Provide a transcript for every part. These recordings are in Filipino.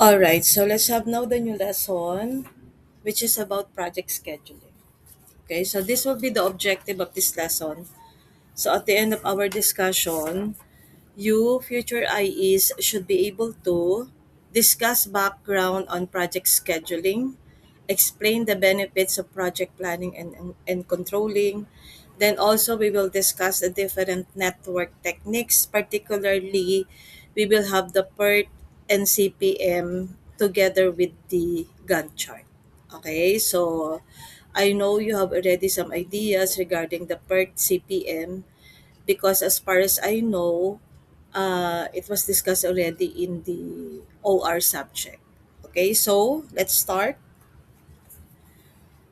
All right, so let's have now the new lesson, which is about project scheduling. Okay, so this will be the objective of this lesson. So at the end of our discussion, you, future IEs, should be able to discuss background on project scheduling, explain the benefits of project planning and controlling. Then also we will discuss the different network techniques, particularly we will have the PERT and CPM together with the Gantt chart. Okay, so I know you have already some ideas regarding the PERT CPM because as far as I know, it was discussed already in the OR subject. Okay, so let's start.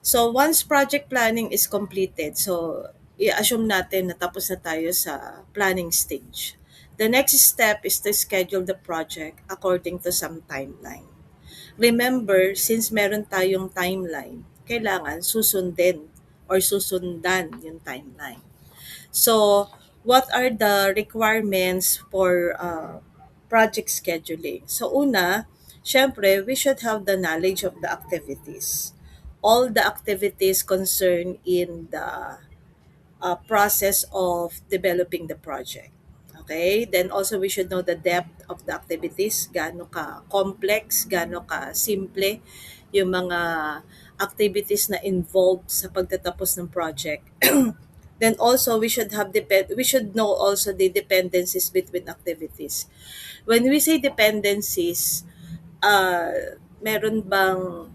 So once project planning is completed, so i-assume natin na tapos na tayo sa planning stage. The next step is to schedule the project according to some timeline. Remember, since meron tayong timeline, kailangan susundin or susundan yung timeline. So, what are the requirements for project scheduling? So, una, syempre, we should have the knowledge of the activities. All the activities concerned in the process of developing the project. Okay? Then also we should know the depth of the activities, gaano ka complex, gaano ka simple yung mga activities na involved sa pagtatapos ng project. Then also we should know also the dependencies between activities. When we say dependencies, meron bang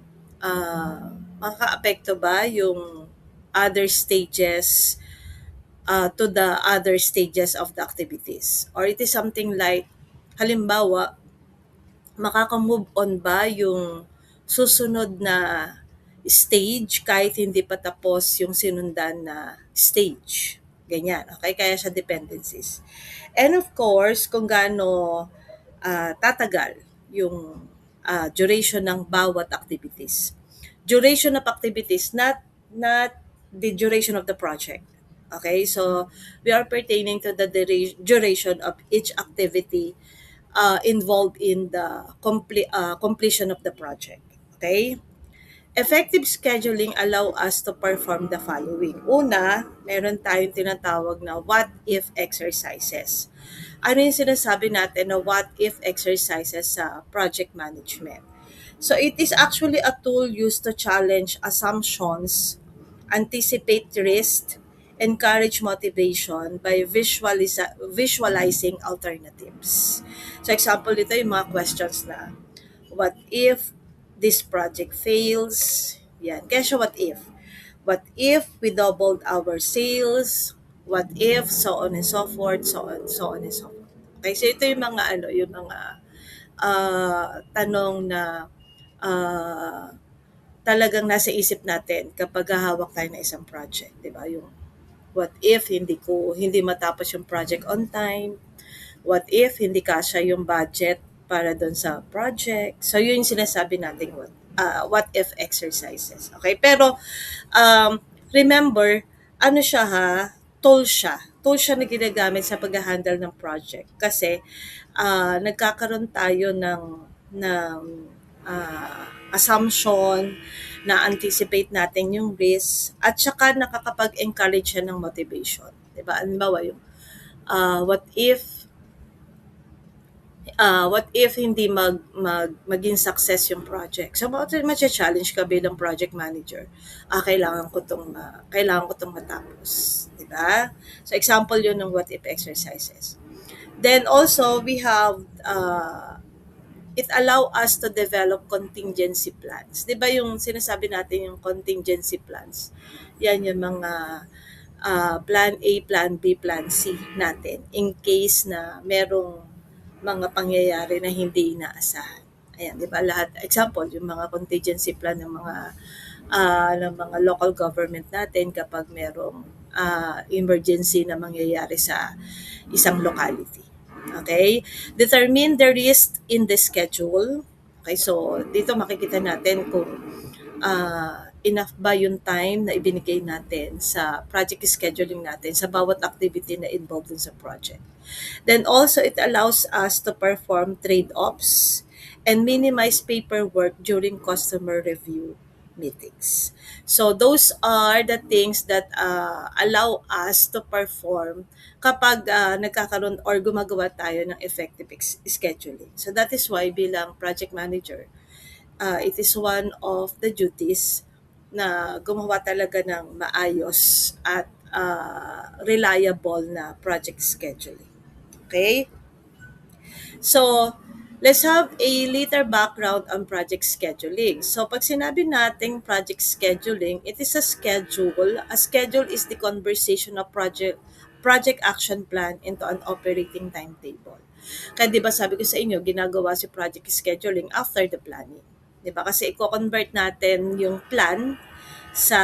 makaapekto ba yung other stages to the other stages of the activities? Or it is something like, halimbawa, makaka-move on ba yung susunod na stage kahit hindi pa tapos yung sinundan na stage? Ganyan, okay? Kaya siya dependencies. And of course, kung gaano tatagal yung duration ng bawat activities. Duration of activities, not the duration of the project. Okay, so we are pertaining to the duration of each activity involved in the completion of the project. Okay? Effective scheduling allow us to perform the following. Una, meron tayong tinatawag na what if exercises. Ano yung sinasabi natin na what if exercises sa project management? So it is actually a tool used to challenge assumptions, anticipate risk, encourage motivation by visualizing alternatives. So example dito yung mga questions na what if this project fails? Yan. Kaya siya what if. What if we doubled our sales? What if so on and so forth, so on and so forth. Okay, so ito yung mga yung mga tanong na ah, talagang nasa isip natin kapag hahawak tayo ng isang project, 'di ba? Yung what if hindi matapos yung project on time? What if hindi kasya yung budget para doon sa project? So yun yung sinasabi nating what if exercises. Okay? Pero remember, ano siya ha, tool siya. Tool siya na ginagamit sa pag-handle ng project kasi nagkakaroon tayo ng assumption na anticipate natin yung risk at saka nakakapag-encourage siya ng motivation. 'Di ba? Halimbawa yung what if hindi maging success yung project. So challenge ka bilang project manager. Kailangan ko tong matapos, 'di ba? So example 'yun ng what if exercises. Then also we have it allow us to develop contingency plans. 'Di ba yung sinasabi natin yung contingency plans? Yan yung mga plan A, plan B, plan C natin in case na merong mga pangyayari na hindi inaasahan. Ayan, 'di ba? Lahat example yung mga contingency plan ng mga local government natin kapag merong emergency na mangyayari sa isang locality. Okay? Determine the risk in the schedule. Okay, so dito makikita natin kung enough ba yung time na ibinigay natin sa project scheduling natin sa bawat activity na involved dun sa project. Then also, it allows us to perform trade-offs and minimize paperwork during customer review meetings. So those are the things that allow us to perform kapag nagkakaroon or gumagawa tayo ng effective scheduling. So that is why bilang project manager, it is one of the duties na gumawa talaga ng maayos at reliable na project scheduling. Okay? So, let's have a little background on project scheduling. So, pag sinabi nating project scheduling, it is a schedule. A schedule is the conversation of project action plan into an operating timetable. Kaya 'di ba sabi ko sa inyo, ginagawa si project scheduling after the planning. 'Di ba? Kasi i-convert natin yung plan sa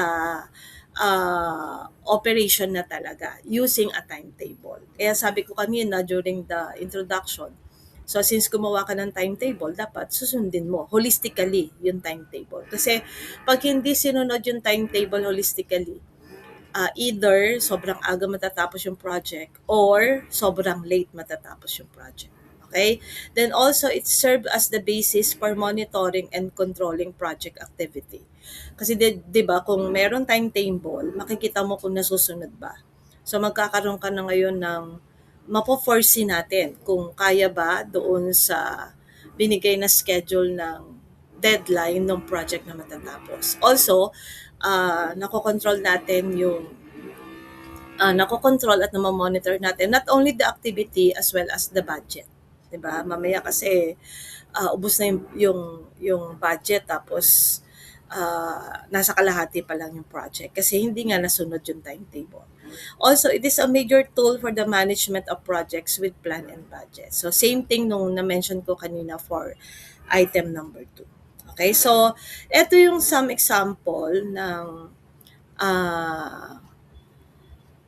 operation na talaga using a timetable. Kaya sabi ko kanina during the introduction, so since gumawa ka ng timetable, dapat susundin mo holistically yung timetable. Kasi pag hindi sinunod yung timetable holistically, either sobrang aga matatapos yung project or sobrang late matatapos yung project. Okay? Then also, it serves as the basis for monitoring and controlling project activity. Kasi di ba kung meron timetable, makikita mo kung nasusunod ba. So magkakaroon ka na ngayon ng mapo-foresee natin kung kaya ba doon sa binigay na schedule ng deadline ng project na matatapos. Also, nakokontrol natin yung nakokontrol at namomonitor natin not only the activity as well as the budget. 'Di ba? Mamaya kasi ubos na yung budget tapos nasa kalahati pa lang yung project kasi hindi nga nasunod yung timetable. Also, it is a major tool for the management of projects with plan and budget. So, same thing nung na-mention ko kanina for item number 2. Okay, so ito yung some example ng uh,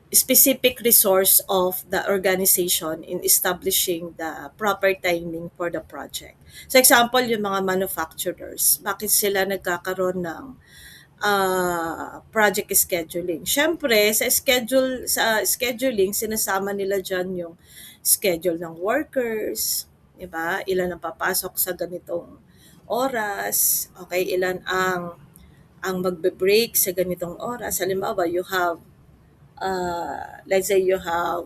specific resource of the organization in establishing the proper timing for the project. So example, yung mga manufacturers, bakit sila nagkakaroon ng project scheduling? Siyempre, sa scheduling, sinasama nila dyan yung schedule ng workers, di ba? Ilan ang papasok sa ganitong oras, okay, ilan ang magbe-break sa ganitong oras. Halimbawa, let's say you have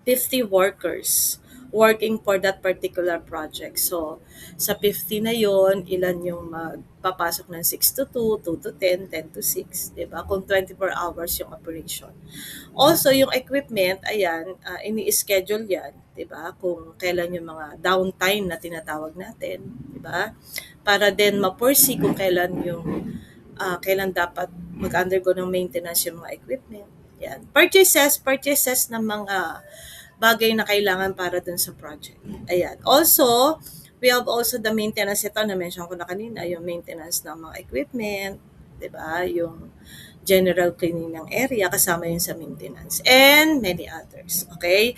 50 workers working for that particular project. So, sa 50 na yon, ilan yung magpapasok ng 6 to 2, 2 to 10, 10 to 6, di ba? Kung 24 hours yung operation. Also, yung equipment, ayan, ini-schedule yan, di ba? Kung kailan yung mga downtime na tinatawag natin, di ba? Para din ma-foresee kung kailan dapat mag-undergo ng maintenance yung mga equipment. Yan. Purchases ng mga bagay na kailangan para dun sa project. Ayan. Also, we have also the maintenance. Ito, na-mention ko na kanina, yung maintenance ng mga equipment, di ba? Yung general cleaning ng area, kasama yun sa maintenance. And many others. Okay?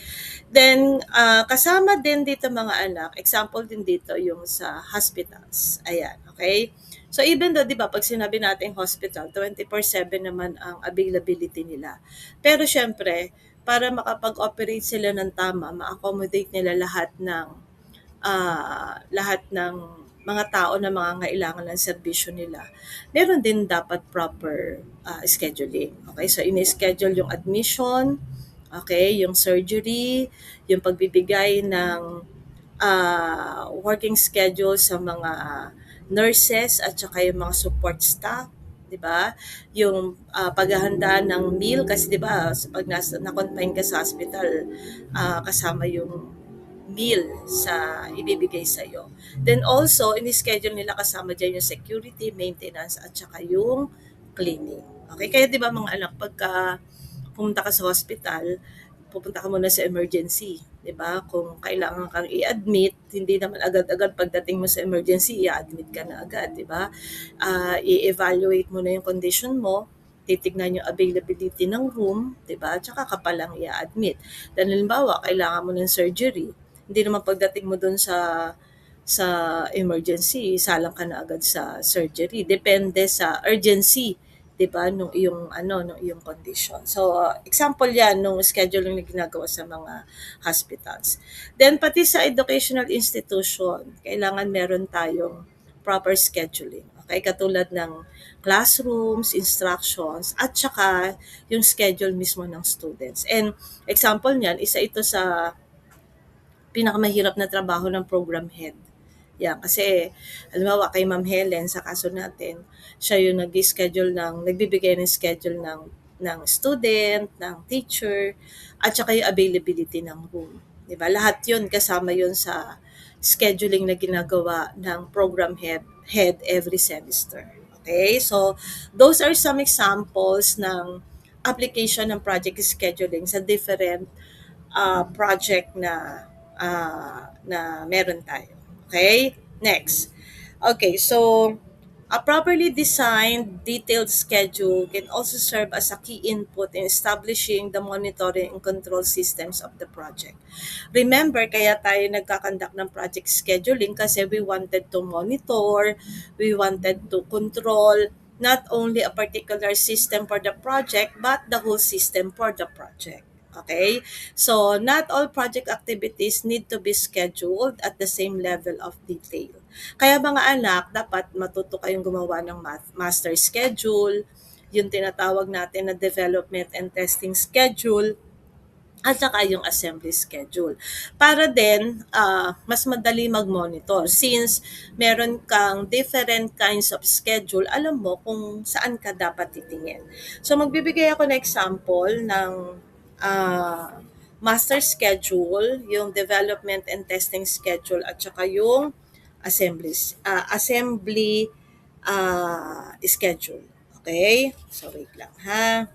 Then, kasama din dito mga anak, example din dito yung sa hospitals. Ayan. Okay? So even though, di ba, pag sinabi natin hospital, 24/7 naman ang availability nila. Pero syempre, para makapag-operate sila ng tama, ma-accommodate nila lahat ng mga tao na mga kailangan ng serbisyo nila, meron din dapat proper scheduling. Okay, so ini-schedule yung admission, okay, yung surgery, yung pagbibigay ng working schedule sa mga nurses at saka yung mga support staff, 'di ba? Yung paghahanda ng meal kasi 'di ba, pag na-confine ka sa hospital, kasama yung meal sa ibibigay sa iyo. Then also, ini-schedule nila kasama diyan yung security, maintenance at saka yung cleaning. Okay, kaya 'di ba mga anak, pagka pumunta ka sa hospital, pupunta ka muna sa emergency, 'di ba? Kung kailangan kang i-admit, hindi naman agad-agad pagdating mo sa emergency, i-admit ka na agad, 'di ba? I-evaluate mo na yung condition mo, titignan yung availability ng room, 'di ba? Tsaka ka pa lang i-admit. Dahil halimbawa, kailangan mo ng surgery, hindi naman pagdating mo dun sa emergency, salang ka na agad sa surgery. Depende sa urgency, 'di 'di ba, nung iyong ano, nung iyong condition. So, example 'yan nung scheduling na ginagawa sa mga hospitals. Then pati sa educational institution, kailangan meron tayong proper scheduling. Okay, katulad ng classrooms, instructions, at saka yung schedule mismo ng students. And example niyan, isa ito sa pinakamahirap na trabaho ng program head. Yan, kasi halimbawa kay Ma'am Helen sa kaso natin, siya yung nagbibigay ng schedule ng student, ng teacher, at saka yung availability ng room. 'Di ba? Lahat 'yun kasama 'yun sa scheduling na ginagawa ng program head every semester. Okay? So, those are some examples ng application ng project scheduling sa different project na meron tayo. Okay? Next. Okay, so a properly designed, detailed schedule can also serve as a key input in establishing the monitoring and control systems of the project. Remember, kaya tayo nagkakandak ng project scheduling kasi we wanted to monitor, we wanted to control not only a particular system for the project, but the whole system for the project. Okay? So, not all project activities need to be scheduled at the same level of detail. Kaya mga anak, dapat matuto kayong gumawa ng master schedule, yung tinatawag natin na development and testing schedule, at saka yung assembly schedule. Para din, mas madali mag-monitor. Since meron kang different kinds of schedule, alam mo kung saan ka dapat titingin. So, magbibigay ako ng example ng master schedule, yung development and testing schedule, at saka yung assembly schedule. Okay? So, wait lang ha.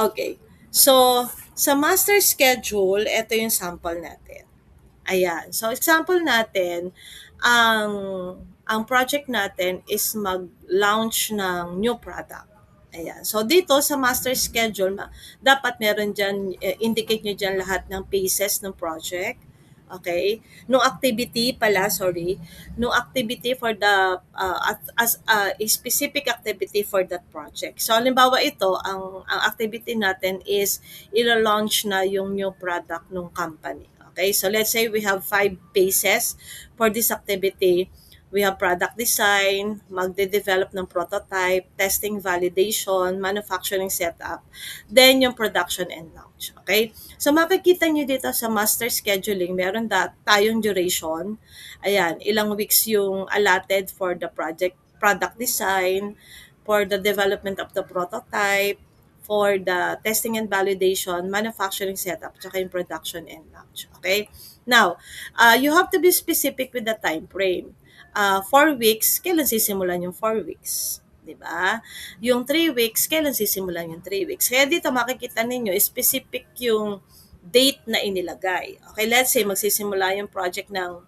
Okay. So, sa master schedule, ito yung sample natin. Ayan. So, example natin, ang ang project natin is mag-launch ng new product. Ayan. So, dito sa master schedule, dapat meron dyan, indicate nyo dyan lahat ng phases ng project. Okay? No activity pala, sorry. No activity for the, as a specific activity for that project. So, halimbawa ito, ang activity natin is ilo-launch na yung new product ng company. Okay, so let's say we have 5 phases for this activity. We have product design, magde-develop ng prototype, testing, validation, manufacturing setup, then yung production and launch. Okay? So makikita nyo dito sa master scheduling, meron tayong duration. Ayan, ilang weeks yung allotted for the product design, for the development of the prototype, for the testing and validation, manufacturing setup, tsaka yung production and launch. Okay? Now, you have to be specific with the time frame. 4 weeks, kailan sisimulan yung 4 weeks? 'Di ba? Yung 3 weeks, kailan sisimulan yung 3 weeks? Kaya dito makikita ninyo, specific yung date na inilagay. Okay, let's say magsisimula yung project ng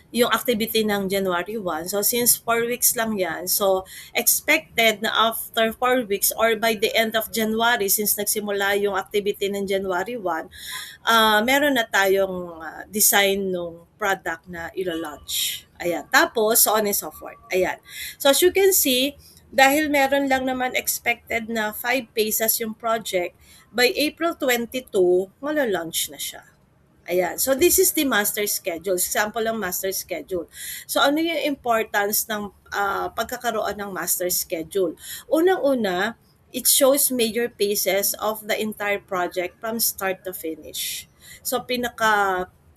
yung activity ng January 1. So, since 4 weeks lang yan, so expected na after 4 weeks or by the end of January, since nagsimula yung activity ng January 1, meron na tayong design ng product na ilo-launch. Ayan. Tapos, so on and so forth. Ayan. So, as you can see, dahil meron lang naman expected na 5 phases yung project, by April 22, malo-launch na siya. Ayan. So, this is the master schedule. Example ng master schedule. So, ano yung importance ng pagkakaroon ng master schedule? Unang-una, it shows major phases of the entire project from start to finish. So,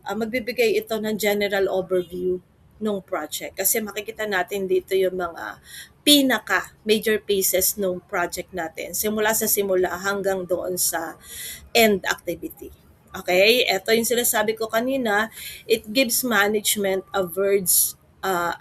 magbibigay ito ng general overview ng project. Kasi makikita natin dito yung mga pinaka major phases ng project natin. Simula sa simula hanggang doon sa end activity. Okay, ito yung sinasabi ko kanina, it gives management a bird's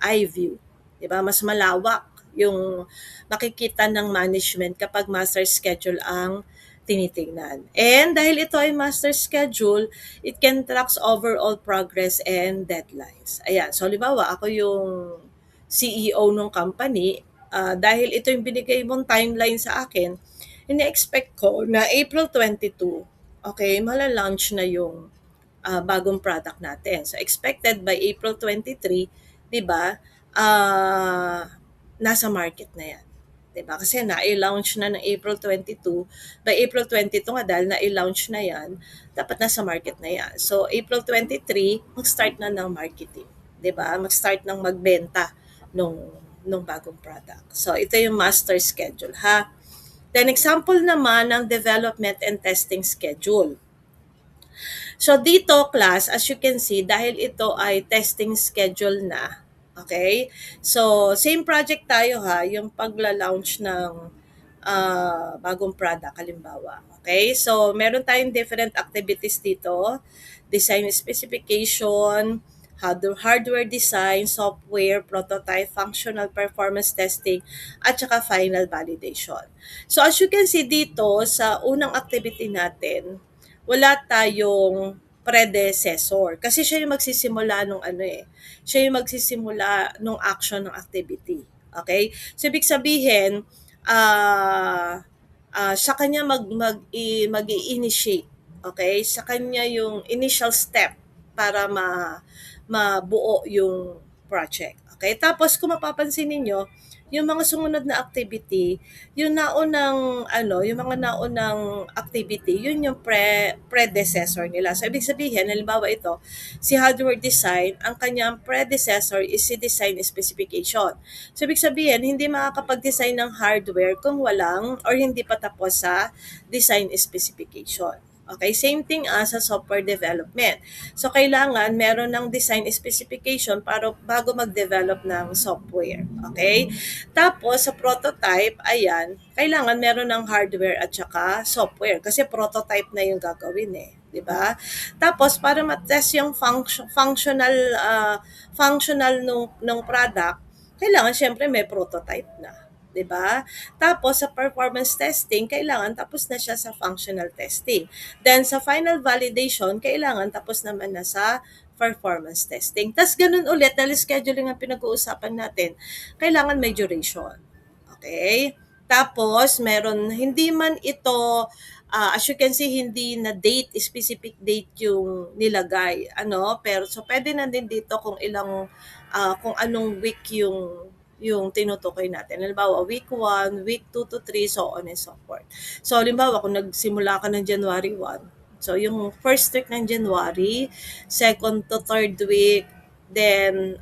eye view. Diba? Mas malawak yung makikita ng management kapag master schedule ang tinitingnan. And dahil ito ay master schedule, it can track overall progress and deadlines. Ayan, so halimbawa ako yung CEO ng company, dahil ito yung binigay mong timeline sa akin, ini-expect ko na April 22, okay, mala-launch na yung bagong product natin. So, expected by April 23, di ba, nasa market na yan. 'Di ba? Kasi na-launch na ng April 22. By April 22 nga dahil na-launch na yan, dapat nasa market na yan. So, April 23, mag-start na ng marketing. 'Di ba? Mag-start ng magbenta nung bagong product. So, ito yung master schedule, ha? Then, example naman ng development and testing schedule. So dito class, as you can see, dahil ito ay testing schedule na, okay? So same project tayo ha, yung pagla-launch ng bagong product halimbawa. Okay? So meron tayong different activities dito. Design specification, hardware design, software, prototype, functional performance testing, at saka final validation. So as you can see dito, sa unang activity natin, wala tayong predecessor. Kasi siya yung magsisimula nung ano eh. Siya yung magsisimula nung action ng activity. Okay? So, ibig sabihin, sa kanya mag-i-initiate. Okay? Sa kanya yung initial step para mabuo yung project. Okay? Tapos, kung mapapansin ninyo, yung mga sumunod na activity, yung naunang yung mga naunang activity, yun yung predecessor nila. So ibig sabihin, halimbawa ito, si hardware design, ang kanyang predecessor is si design specification. So ibig sabihin, hindi makakapag-design ng hardware kung walang or hindi pa tapos sa design specification. Okay, same thing as sa software development. So, kailangan meron ng design specification para bago mag-develop ng software. Okay? Tapos, sa prototype, ayan, kailangan meron ng hardware at saka software kasi prototype na yung gagawin eh. 'Di ba? Tapos para ma-test yung functional nung product, kailangan syempre may prototype na. 'Di ba? Tapos sa performance testing, kailangan tapos na siya sa functional testing. Then sa final validation, kailangan tapos naman na sa performance testing. Tapos ganun ulit, dahil scheduling ang pinag-uusapan natin, kailangan may duration. Okay? Tapos, meron, hindi man ito, as you can see, hindi na date, specific date yung nilagay. Pero, so pwede na din dito kung anong week yung tinutukoy natin. Halimbawa, week 1, week 2 to 3, so on and so forth. So, halimbawa, kung nagsimula ka ng January 1, so yung first week ng January, second to third week, then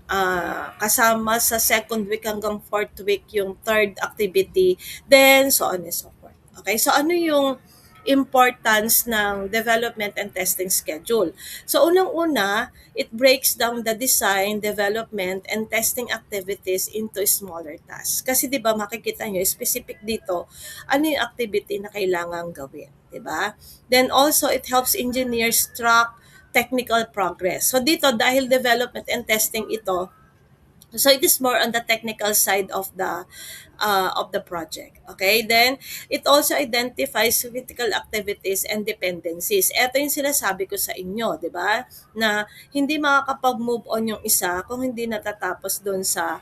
kasama sa second week hanggang fourth week yung third activity, then so on and so forth. Okay, so ano yung importance ng development and testing schedule? So unang-una, it breaks down the design, development, and testing activities into smaller tasks. Kasi 'di ba makikita nyo, specific dito, ano yung activity na kailangang gawin, 'di ba? Then also it helps engineers track technical progress. So dito dahil development and testing ito, so it is more on the technical side of the project. Okay? Then it also identifies critical activities and dependencies. Ito yung sinasabi ko sa inyo, 'di ba? Na hindi makakapag-move on yung isa kung hindi natatapos doon sa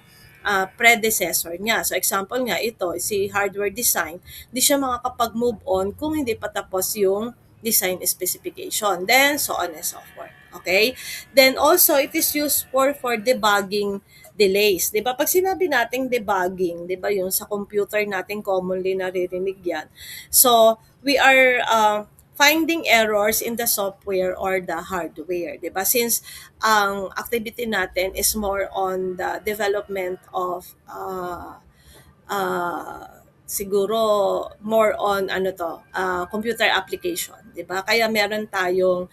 predecessor niya. So example nga ito, si hardware design, hindi siya makakapag-move on kung hindi pa tapos yung design specification. Then so on and so forth. Okay? Then also it is used for debugging delays. 'Di ba? Pag sinabi nating debugging, 'di ba, yung sa computer natin commonly naririnig 'yan. So, we are finding errors in the software or the hardware, 'di ba? Since ang activity natin is more on the development of siguro more on computer application, 'di ba? Kaya meron tayong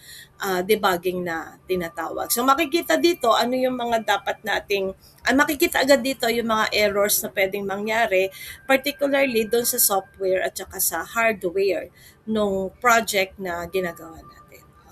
debugging na tinatawag. So makikita dito ano yung mga dapat nating makikita agad dito yung mga errors na pwedeng mangyari, particularly doon sa software at saka sa hardware nung project na ginagawa natin.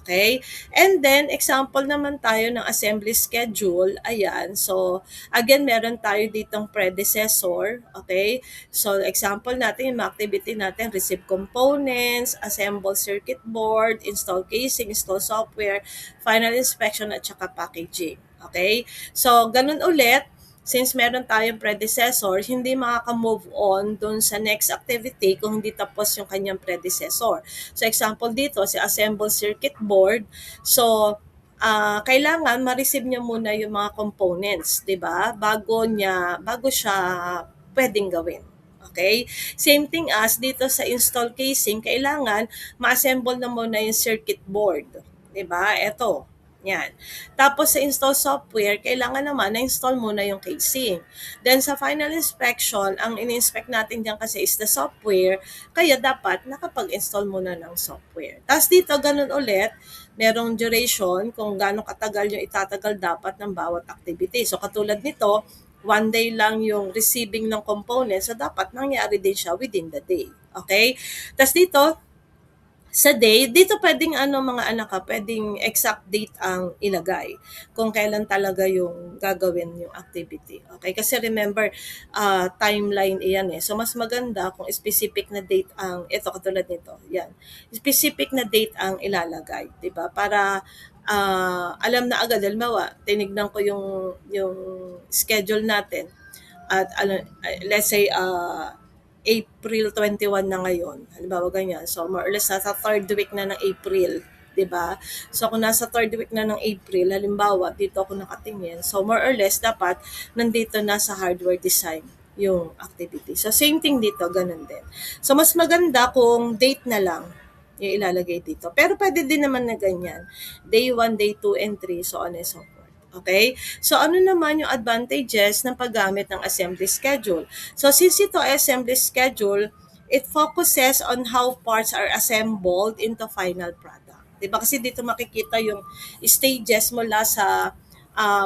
Okay? And then, example naman tayo ng assembly schedule. Ayan. So, again, meron tayo ditong predecessor. Okay? So, example natin, yung activity natin, receive components, assemble circuit board, install casing, install software, final inspection, at saka packaging. Okay? So, ganun ulit. Since meron tayong predecessor, hindi makaka-move on dun sa next activity kung hindi tapos yung kanyang predecessor. So example dito, si assemble circuit board. So kailangan ma-receive niya muna yung mga components, 'di ba? Bago siya pwedeng gawin. Okay? Same thing as dito sa install casing, kailangan ma-assemble na muna yung circuit board. 'Di ba? Ito. Yan. Tapos sa install software, kailangan naman na-install muna yung casing. Then sa final inspection, ang ini-inspect natin diyan kasi is the software, kaya dapat nakapag-install muna ng software. Tapos dito, ganun ulit, merong duration kung gaano katagal yung itatagal dapat ng bawat activity. So katulad nito, 1 day lang yung receiving ng components, so dapat nangyari din siya within the day. Okay? Tapos dito, sa day, dito pwedeng mga anak ka, pwedeng exact date ang ilagay kung kailan talaga yung gagawin yung activity. Okay? Kasi remember, timeline iyan eh. So, mas maganda kung specific na date ang, ito katulad nito, yan. Specific na date ang ilalagay, di ba? Para alam na agad, halimbawa, tinignan ko yung schedule natin, at let's say April 21 na ngayon. Halimbawa ganyan. So more or less nasa third week na ng April, 'di ba? So kung nasa third week na ng April, halimbawa dito ako nakatingin. So more or less dapat nandito na sa hardware design yung activity. So same thing dito, ganun din. So mas maganda kung date na lang yung ilalagay dito. Pero pwede din naman na ganyan. Day 1, day 2, and 3, so on and so forth. Okay? So, ano naman yung advantages ng paggamit ng assembly schedule? So, since ito ay assembly schedule, it focuses on how parts are assembled into final product. Diba? Kasi dito makikita yung stages mula sa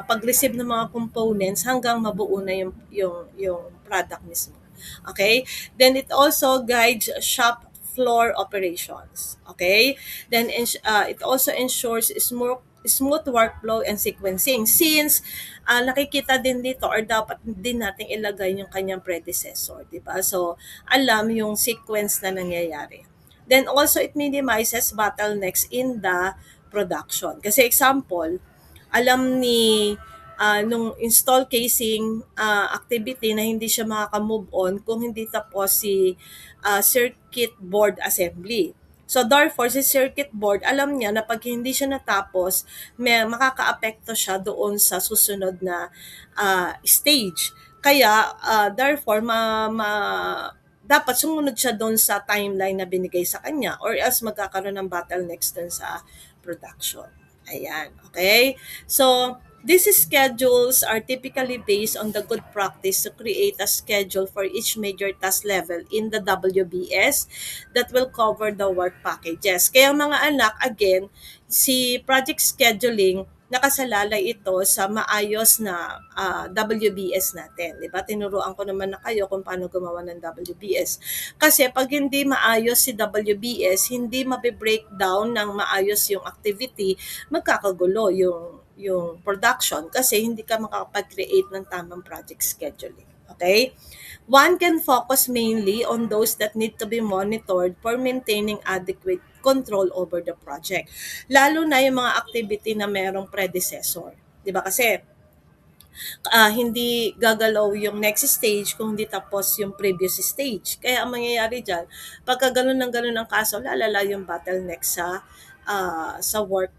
pag-receive ng mga components hanggang mabuo na yung product mismo. Okay? Then, it also guides shop floor operations. Okay? Then, it also ensures smooth workflow and sequencing since nakikita din dito or dapat din nating ilagay yung kanyang predecessor, di ba? So, alam yung sequence na nangyayari. Then also, it minimizes bottlenecks in the production. Kasi example, alam ni nung install casing activity na hindi siya makaka-move on kung hindi tapos si circuit board assembly. So therefore, si circuit board, alam niya na pag hindi siya natapos, makaka-apekto siya doon sa susunod na stage. Kaya, therefore, dapat sumunod siya doon sa timeline na binigay sa kanya or else magkakaroon ng bottlenecks doon sa production. Ayan, okay? So, these schedules are typically based on the good practice to create a schedule for each major task level in the WBS that will cover the work packages. Kaya mga anak, again, si project scheduling, nakasalalay ito sa maayos na WBS natin. Diba? Tinuruan ko naman na kayo kung paano gumawa ng WBS. Kasi pag hindi maayos si WBS, hindi mabe-breakdown ng maayos yung activity, magkakagulo yung production kasi hindi ka makakapag-create ng tamang project scheduling. Okay? One can focus mainly on those that need to be monitored for maintaining adequate control over the project. Lalo na yung mga activity na merong predecessor. 'Di ba? Kasi hindi gagalaw yung next stage kung hindi tapos yung previous stage. Kaya ang mangyayari dyan, pagka ganun ng ganun ang kaso, lalala yung bottleneck sa work,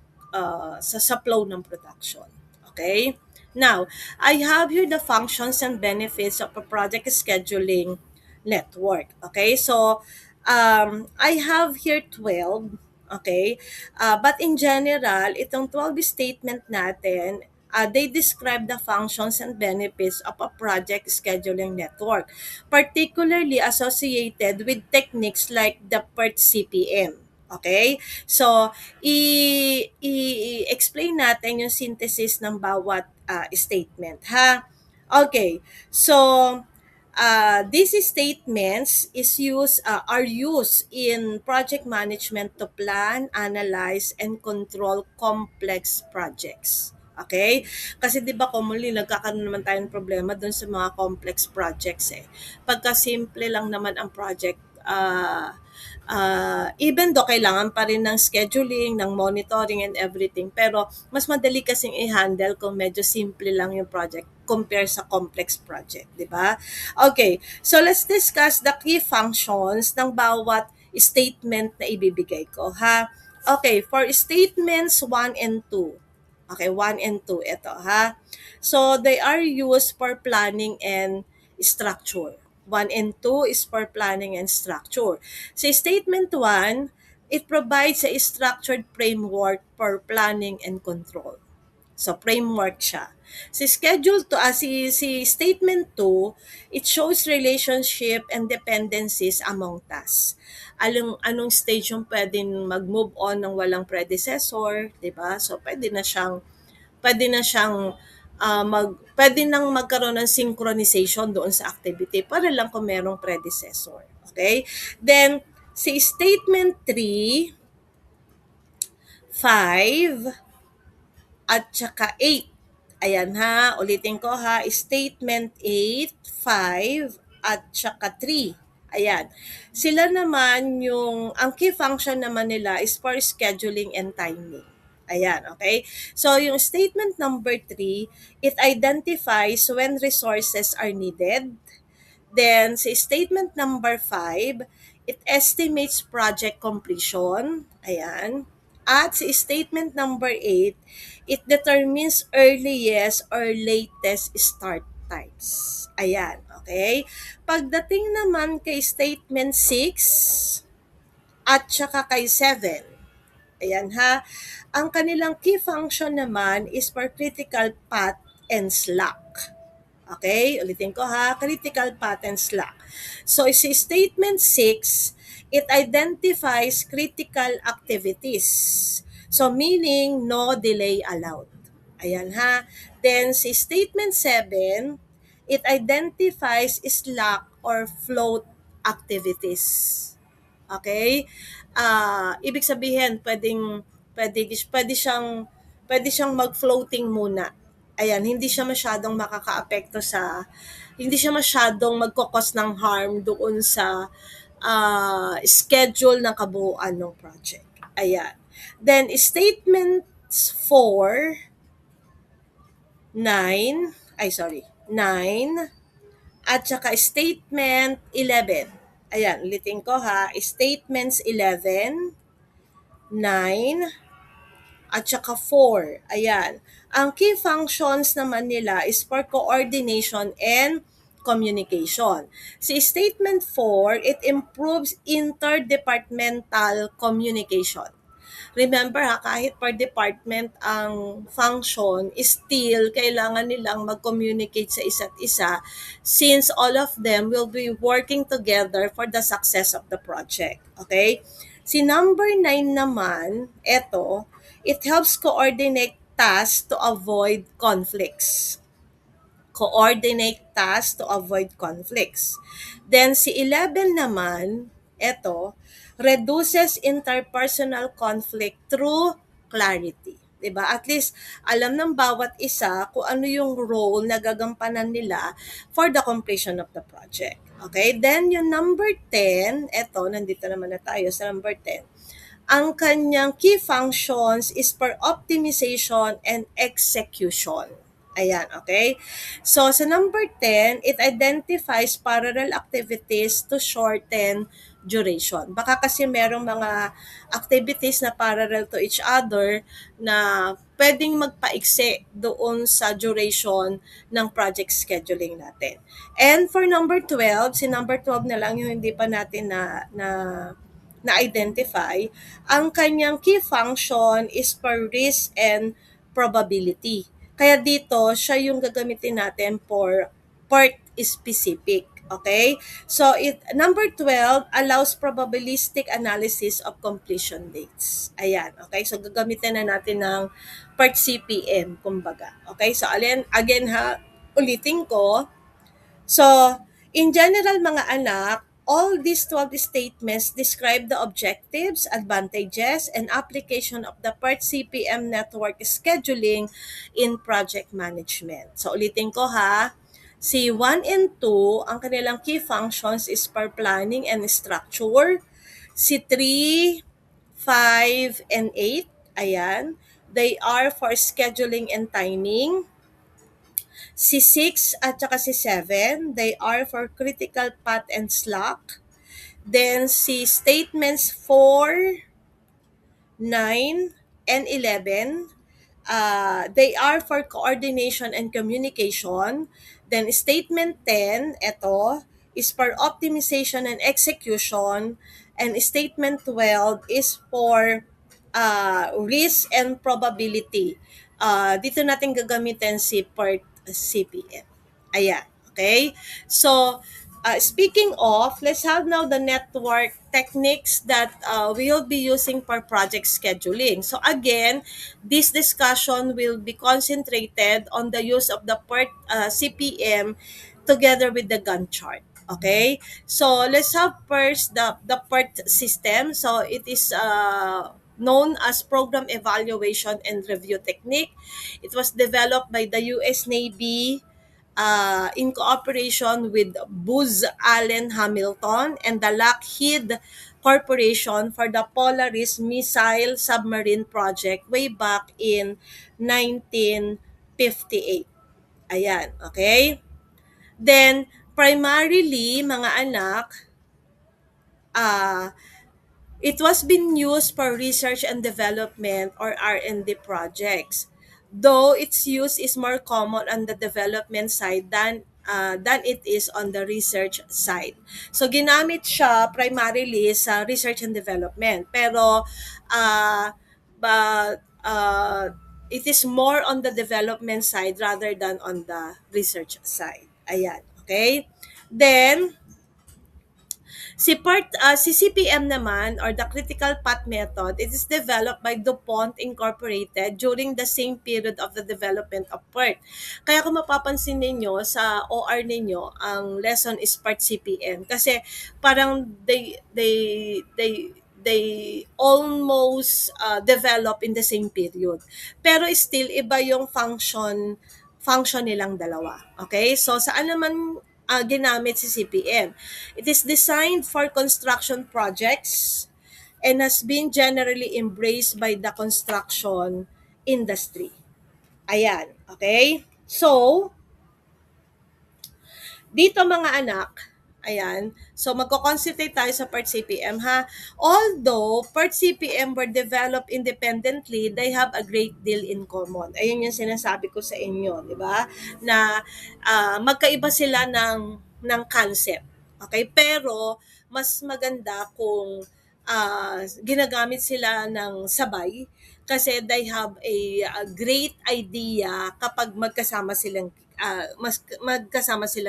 sa flow ng production. Okay? Now, I have here the functions and benefits of a project scheduling network. Okay? So, I have here 12. Okay? But in general, itong 12 statement natin, they describe the functions and benefits of a project scheduling network, particularly associated with techniques like the PERT CPM. Okay? So, i-explain natin yung synthesis ng bawat statement, ha? Okay. So, these statements are used in project management to plan, analyze, and control complex projects. Okay? Kasi 'di ba commonly nagkakaroon naman tayo ng problema doon sa mga complex projects eh. Pagka simple lang naman ang project, even though kailangan pa rin ng scheduling, ng monitoring and everything, pero mas madali kasing i-handle kung medyo simple lang yung project compare sa complex project, di ba? Okay, so let's discuss the key functions ng bawat statement na ibibigay ko, ha? Okay, for statements 1 and 2. Okay, 1 and 2, ito, ha? So, they are used for planning and structure. 1 and 2 is for planning and structure. Sa statement 1, it provides a structured framework for planning and control. So, framework siya. Si statement 2, it shows relationship and dependencies among tasks. Anong stage yung pwedeng mag-move on ng walang predecessor, 'di ba? So, pwede nang magkaroon ng synchronization doon sa activity para lang kung merong predecessor. Okay? Then, si statement 3, 5, at saka 8. Ayan ha, ulitin ko ha, statement 8, 5, at saka 3. Ayan. Sila naman ang key function naman nila is for scheduling and timing. Ayan, okay? So, yung statement number 3, it identifies when resources are needed. Then, sa statement number 5, it estimates project completion. Ayan. At sa statement number 8, it determines earliest or latest start times. Ayan. Okay? Pagdating naman kay statement 6 at saka kay 7, ayan ha, ang kanilang key function naman is for critical path and slack. Okay, ulitin ko ha, critical path and slack. So, si statement 6, it identifies critical activities. So, meaning no delay allowed. Ayan ha. Then, si statement 7, it identifies slack or float activities. Okay? Ibig sabihin, pwede siyang mag-floating muna. Ayan, hindi siya masyadong magkokos ng harm doon sa schedule ng kabuuan ng project. Ayan. Then, statements 4, 9, 9, at saka statement 11. Ayan, ulitin ko ha. Statements 11, 9, at saka 4. Ayan. Ang key functions naman nila is for coordination and communication. Si statement 4, it improves interdepartmental communication. Remember ha, kahit per department ang function, still kailangan nilang mag-communicate sa isa't isa since all of them will be working together for the success of the project. Okay? Si number 9 naman, it helps coordinate tasks to avoid conflicts. Then si 11 naman, reduces interpersonal conflict through clarity. 'Di ba? At least alam ng bawat isa kung ano yung role na gagampanan nila for the completion of the project. Okay? Then yung number 10, nandito naman na tayo sa number 10. Ang kanyang key functions is for optimization and execution. Ayan, okay? So, sa number 10, it identifies parallel activities to shorten duration. Baka kasi merong mga activities na parallel to each other na pwedeng magpaiksi doon sa duration ng project scheduling natin. And for number 12, si number 12 na lang yung hindi pa natin na-identify, ang kanyang key function is for risk and probability. Kaya dito, siya yung gagamitin natin for part specific. Okay? So, number 12 allows probabilistic analysis of completion dates. Ayan. Okay? So, gagamitin na natin ng part CPM, kumbaga. Okay? So, again ha, ulitin ko, so, in general mga anak, all these 12 statements describe the objectives, advantages, and application of the PERT CPM network scheduling in project management. So ulitin ko ha, si 1 and 2, ang kanilang key functions is for planning and structure. Si 3, 5, and 8, ayan, they are for scheduling and timing. Si 6 at saka si 7, they are for critical path and slack. Then si statements 4, 9, and 11, they are for coordination and communication. Then statement 10, ito, is for optimization and execution. And statement 12 is for risk and probability. Dito natin gagamitin si part CPM. Ayan. Okay? So, speaking of, let's have now the network techniques that we will be using for project scheduling. So again, this discussion will be concentrated on the use of the PERT CPM together with the Gantt chart. Okay? So let's have first the PERT system. So it is known as Program Evaluation and Review Technique. It was developed by the US Navy in cooperation with Booz Allen Hamilton and the Lockheed Corporation for the Polaris Missile Submarine Project way back in 1958. Ayan, okay? Then, primarily, mga anak, ah it was been used for research and development or R&D projects. Though its use is more common on the development side than it is on the research side. So ginamit siya primarily sa research and development. Pero but it is more on the development side rather than on the research side. Ayan, okay? Then si CPM naman or the critical path method, it is developed by DuPont Incorporated during the same period of the development of PERT. Kaya kung mapapansin ninyo sa OR ninyo, ang lesson is PERT CPM kasi parang they almost develop in the same period. Pero still iba yung function nilang dalawa. Okay? So saan naman ginamit si CPM? It is designed for construction projects and has been generally embraced by the construction industry. Ayan, okay? So, dito mga anak, ayan, so magko-concentrate tayo sa part CPM ha. Although part CPM were developed independently, they have a great deal in common. Ayun yung sinasabi ko sa inyo, di ba? Na magkaiba sila ng concept. Okay? Pero mas maganda kung ginagamit sila ng sabay kasi they have a great idea kapag magkasama silang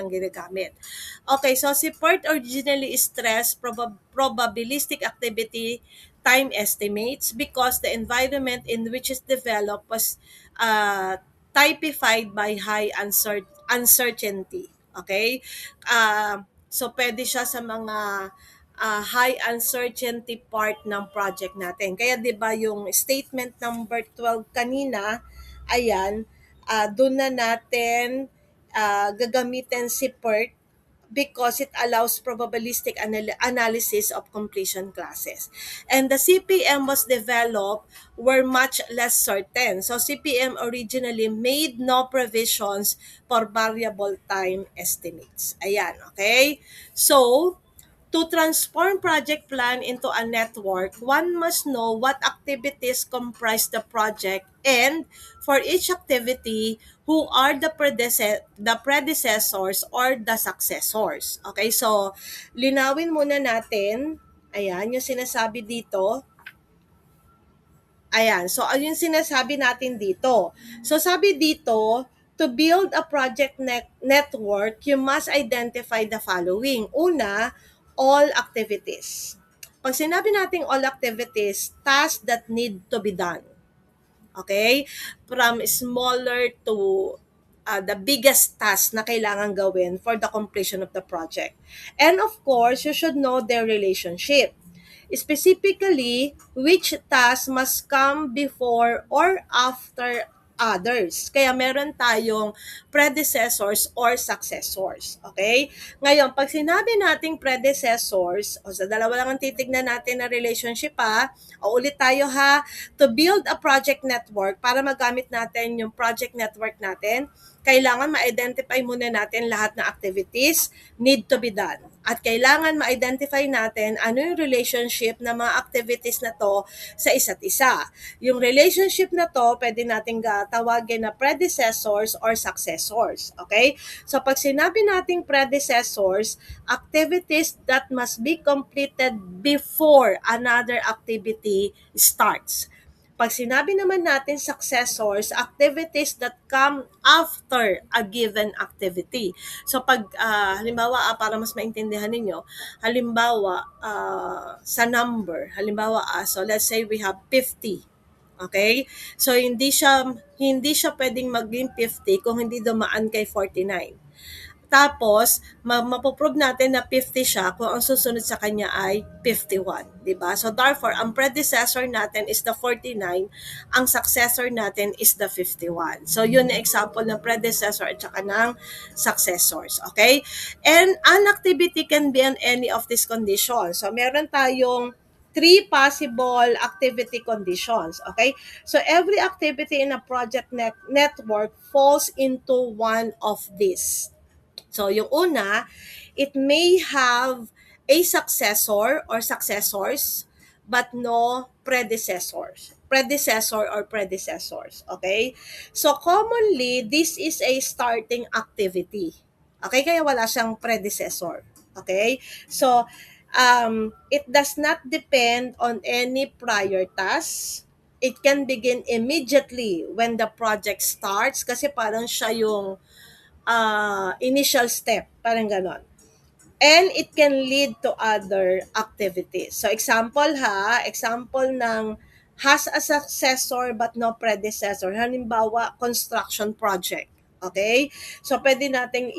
ginagamit. Okay, so si PERT originally stressed probabilistic activity time estimates because the environment in which it's developed was typified by high uncertainty. Okay? So pwede siya sa mga high uncertainty part ng project natin. Kaya 'di ba yung statement number 12 kanina, ayan, doon na natin gagamitin si PERT because it allows probabilistic analysis of completion classes. And the CPM was developed were much less certain. So CPM originally made no provisions for variable time estimates. Ayan, okay? So, to transform project plan into a network, one must know what activities comprise the project and for each activity, who are the predecessors or the successors. Okay, so linawin muna natin, ayan, yung sinasabi dito. Ayan, so ayun sinasabi natin dito. So sabi dito, to build a project network, you must identify the following. Una, all activities. Pag sinabi nating all activities, tasks that need to be done. Okay? From smaller to the biggest task na kailangan gawin for the completion of the project. And of course, you should know their relationship. Specifically, which task must come before or after others. Kaya meron tayong predecessors or successors. Okay? Ngayon, pag sinabi nating predecessors, o sa dalawa lang ang titignan natin na relationship ha, o ulit tayo ha, to build a project network, para magamit natin yung project network natin, kailangan ma-identify muna natin lahat ng activities need to be done. At kailangan ma-identify natin ano yung relationship ng mga activities na to sa isa't isa. Yung relationship na to, pwede nating tawagin na predecessors or successors. Okay? So pag sinabi nating predecessors, activities that must be completed before another activity starts. Pag sinabi naman natin successors, activities that come after a given activity. So pag halimbawa para mas maintindihan ninyo, halimbawa sa number, halimbawa so let's say we have 50. Okay? So hindi siya pwedeng maging 50 kung hindi dumaan kay 49. Tapos, mapoprove natin na 50 siya kung ang susunod sa kanya ay 51. Diba? So, therefore, ang predecessor natin is the 49, ang successor natin is the 51. So, yun ang example ng predecessor at saka ng successors. Okay? And an activity can be on any of these conditions. So, meron tayong three possible activity conditions. Okay? So, every activity in a project network falls into one of these. So, yung una, it may have a successor or successors, but no predecessors. Predecessor or predecessors. Okay? So, commonly, this is a starting activity. Okay? Kaya wala siyang predecessor. Okay? So, it does not depend on any prior task. It can begin immediately when the project starts kasi parang siya yung initial step, parang ganon. And it can lead to other activities. So example ng has a successor but no predecessor. Halimbawa, construction project. Okay? So pwede nating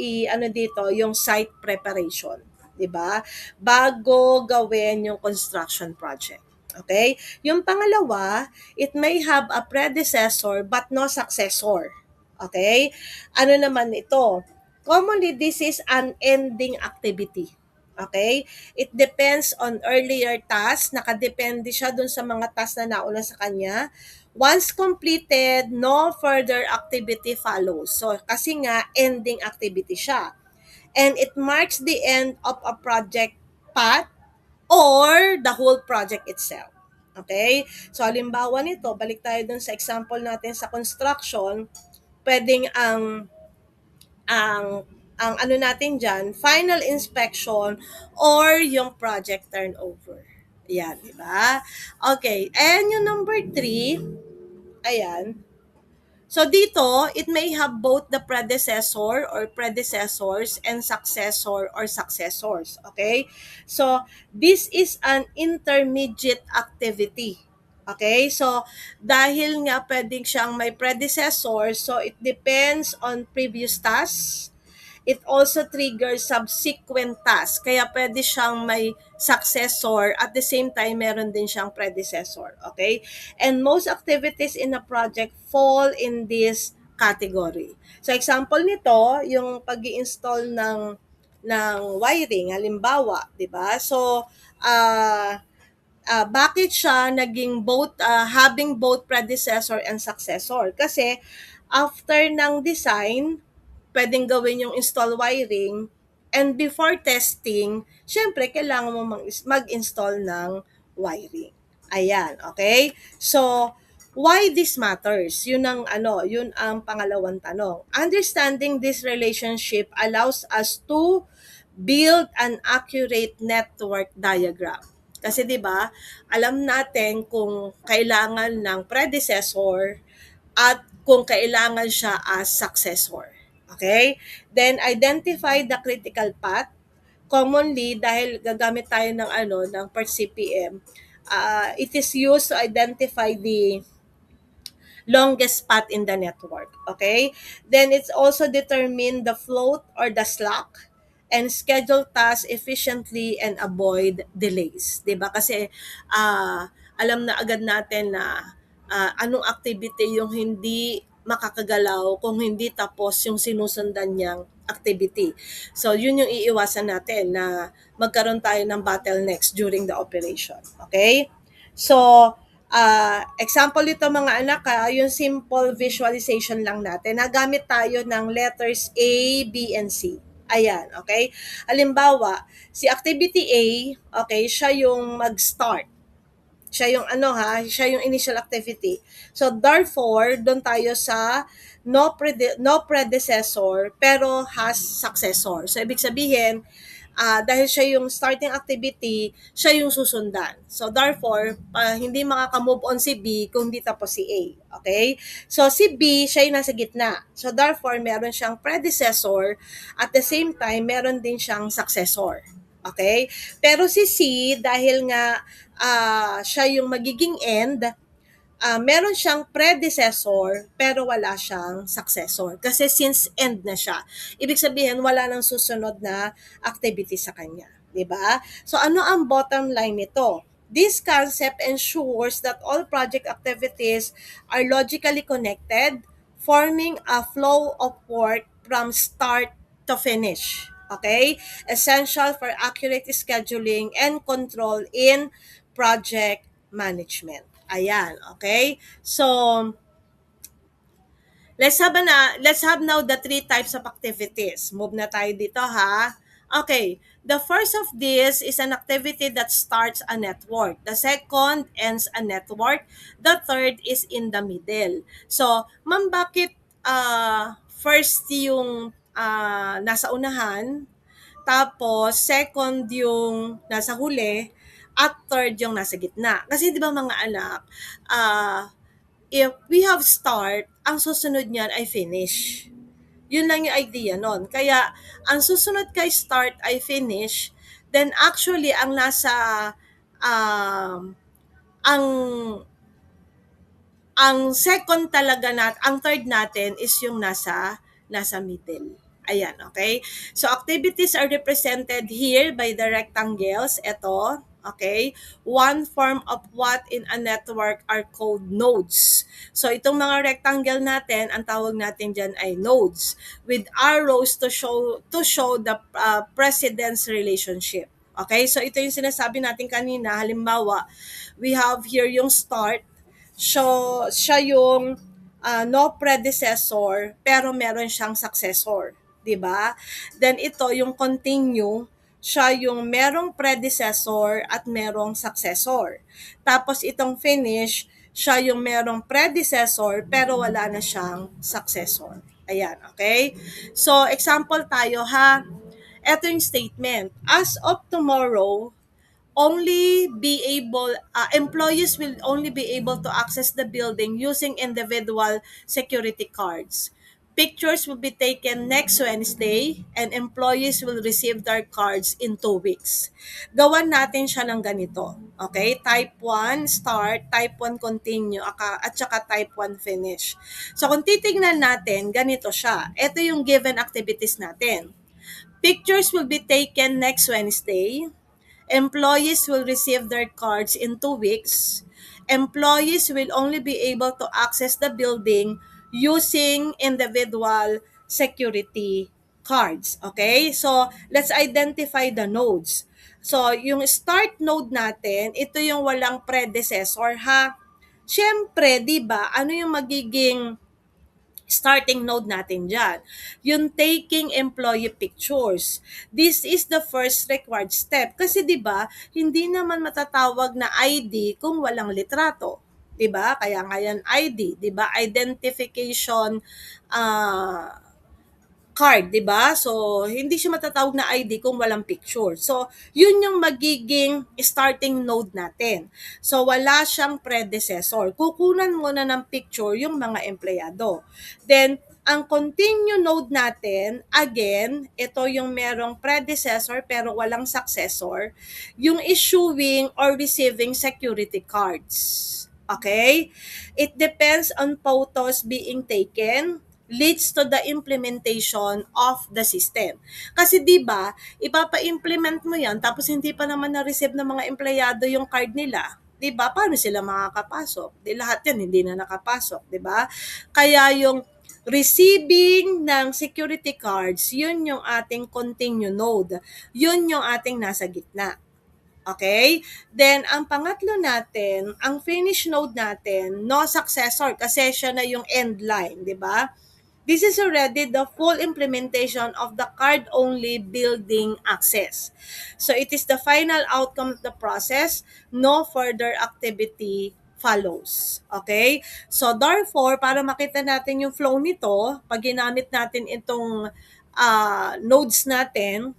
dito yung site preparation, 'di ba? Bago gawin yung construction project. Okay? Yung pangalawa, it may have a predecessor but no successor. Okay? Ano naman ito? Commonly, this is an ending activity. Okay? It depends on earlier tasks. Nakadepende siya dun sa mga tasks na nauna sa kanya. Once completed, no further activity follows. So, kasi nga, ending activity siya. And it marks the end of a project path or the whole project itself. Okay? So, halimbawa nito, balik tayo dun sa example natin sa construction, pwedeng ang ano natin dyan, final inspection or yung project turnover. Ayan, di ba? Okay, and yung number 3, ayan, so dito, it may have both the predecessor or predecessors and successor or successors. Okay? So, this is an intermediate activity. Okay? So, dahil nga pwedeng siyang may predecessor, so it depends on previous tasks. It also triggers subsequent tasks. Kaya pwede siyang may successor at the same time meron din siyang predecessor. Okay? And most activities in a project fall in this category. So example nito, yung pag-i-install ng wiring halimbawa, 'di ba? So bakit siya naging both having both predecessor and successor? Kasi after ng design, pwedeng gawin yung install wiring, and before testing, syempre kailangan mo mag-install ng wiring. Ayan, okay? So, why this matters? Yun ang pangalawang tanong. Understanding this relationship allows us to build an accurate network diagram. Kasi 'di ba, alam natin kung kailangan ng predecessor at kung kailangan siya as successor. Okay? Then identify the critical path. Commonly dahil gagamit tayo ng per CPM, it is used to identify the longest path in the network. Okay? Then it's also determine the float or the slack and schedule tasks efficiently and avoid delays. 'Di ba? Kasi alam na agad natin na anong activity yung hindi makakagalaw kung hindi tapos yung sinusundan niyang activity. So, yun yung iiwasan natin na magkaroon tayo ng bottlenecks during the operation. Okay? So, example ito mga anak, yung simple visualization lang natin. Nagamit tayo ng letters A, B, and C. Ayan, okay? Halimbawa, si activity A, okay, siya yung mag-start. Siya yung ano ha, siya yung initial activity. So therefore, doon tayo sa no predecessor pero has successor. So ibig sabihin, dahil siya yung starting activity, siya yung susundan. So therefore, hindi makaka-move on si B kung hindi tapos si A. Okay? So si B, siya yung nasa gitna. So therefore, meron siyang predecessor, at the same time, meron din siyang successor. Okay? Pero si C, dahil nga siya yung magiging end, meron siyang predecessor pero wala siyang successor. Kasi since end na siya, ibig sabihin wala nang susunod na activity sa kanya. 'Di ba? So ano ang bottom line nito? This concept ensures that all project activities are logically connected, forming a flow of work from start to finish. Okay? Essential for accurate scheduling and control in project management. Ayan, okay? So, let's have now the three types of activities. Move na tayo dito ha. Okay, the first of this is an activity that starts a network. The second ends a network. The third is in the middle. So, ma'am, bakit first yung nasa unahan, tapos second yung nasa huli, at third yung nasa gitna? Kasi di ba mga anak, if we have start, ang susunod niyan ay finish. Yun lang yung idea nun. Kaya, ang susunod kay start ay finish, then actually, um, ang ang second talaga ang third natin is yung nasa middle. Ayan, okay? So, activities are represented here by the rectangles. Ito, okay? One form of what in a network are called nodes. So, itong mga rectangle natin, ang tawag natin dyan ay nodes with arrows to show the precedence relationship. Okay? So, ito yung sinasabi natin kanina. Halimbawa, we have here yung start. So, siya yung no predecessor pero meron siyang successor, 'di ba? Then ito yung continue, siya yung merong predecessor at merong successor. Tapos itong finish, siya yung merong predecessor pero wala na siyang successor. Ayan, okay? So, example tayo ha. Ito yung statement. As of tomorrow, employees will only be able to access the building using individual security cards. Pictures will be taken next Wednesday and employees will receive their cards in 2 weeks. Gawan natin siya ng ganito. Okay? Type 1 start, type 1 continue, at saka type 1 finish. So kung titignan natin, ganito siya. Ito yung given activities natin. Pictures will be taken next Wednesday. Employees will receive their cards in 2 weeks. Employees will only be able to access the building using individual security cards. Okay? So, let's identify the nodes. So, yung start node natin, ito yung walang predecessor ha. Siyempre, di ba, ano yung magiging starting node natin dyan? Yung taking employee pictures. This is the first required step. Kasi 'di ba, hindi naman matatawag na ID kung walang litrato. 'Di ba? Kaya nga yan ID, 'di ba? Identification card, 'di ba? So, hindi siya matatawag na ID kung walang picture. So, 'yun yung magiging starting node natin. So, wala siyang predecessor. Kukunan muna ng picture yung mga empleyado. Then, ang continue node natin, again, ito yung merong predecessor pero walang successor, yung issuing or receiving security cards. Okay? It depends on photos being taken, leads to the implementation of the system. Kasi 'di ba, ipapa-implement mo 'yan tapos hindi pa naman na-receive ng mga empleyado yung card nila. 'Di ba? Paano sila makakapasok? Di lahat 'yan hindi na nakapasok, 'di ba? Kaya yung receiving ng security cards, yun yung ating continue node. Yun yung ating nasa gitna. Okay? Then, ang pangatlo natin, ang finish node natin, no successor, kasi siya na yung end line, di ba? This is already the full implementation of the card-only building access. So it is the final outcome of the process. No further activity follows. Okay? So therefore, para makita natin yung flow nito, pag ginamit natin itong nodes natin,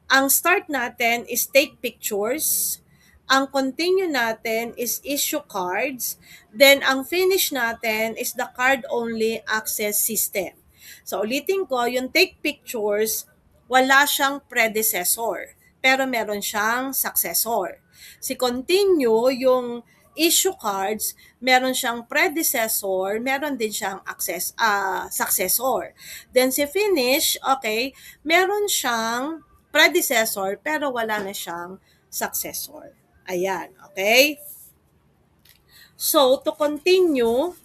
ang start natin is take pictures. Ang continue natin is issue cards. Then, ang finish natin is the card-only access system. So, ulitin ko, yung take pictures, wala siyang predecessor. Pero meron siyang successor. Si continue, yung issue cards, meron siyang predecessor, meron din siyang successor. Then si finish, okay, meron siyang predecessor pero wala na siyang successor. Ayan, okay? So, to continue,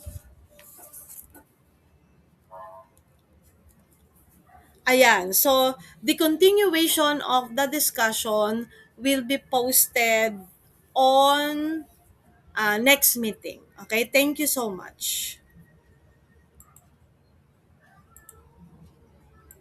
ayan. So, the continuation of the discussion will be posted on next meeting. Okay? Thank you so much.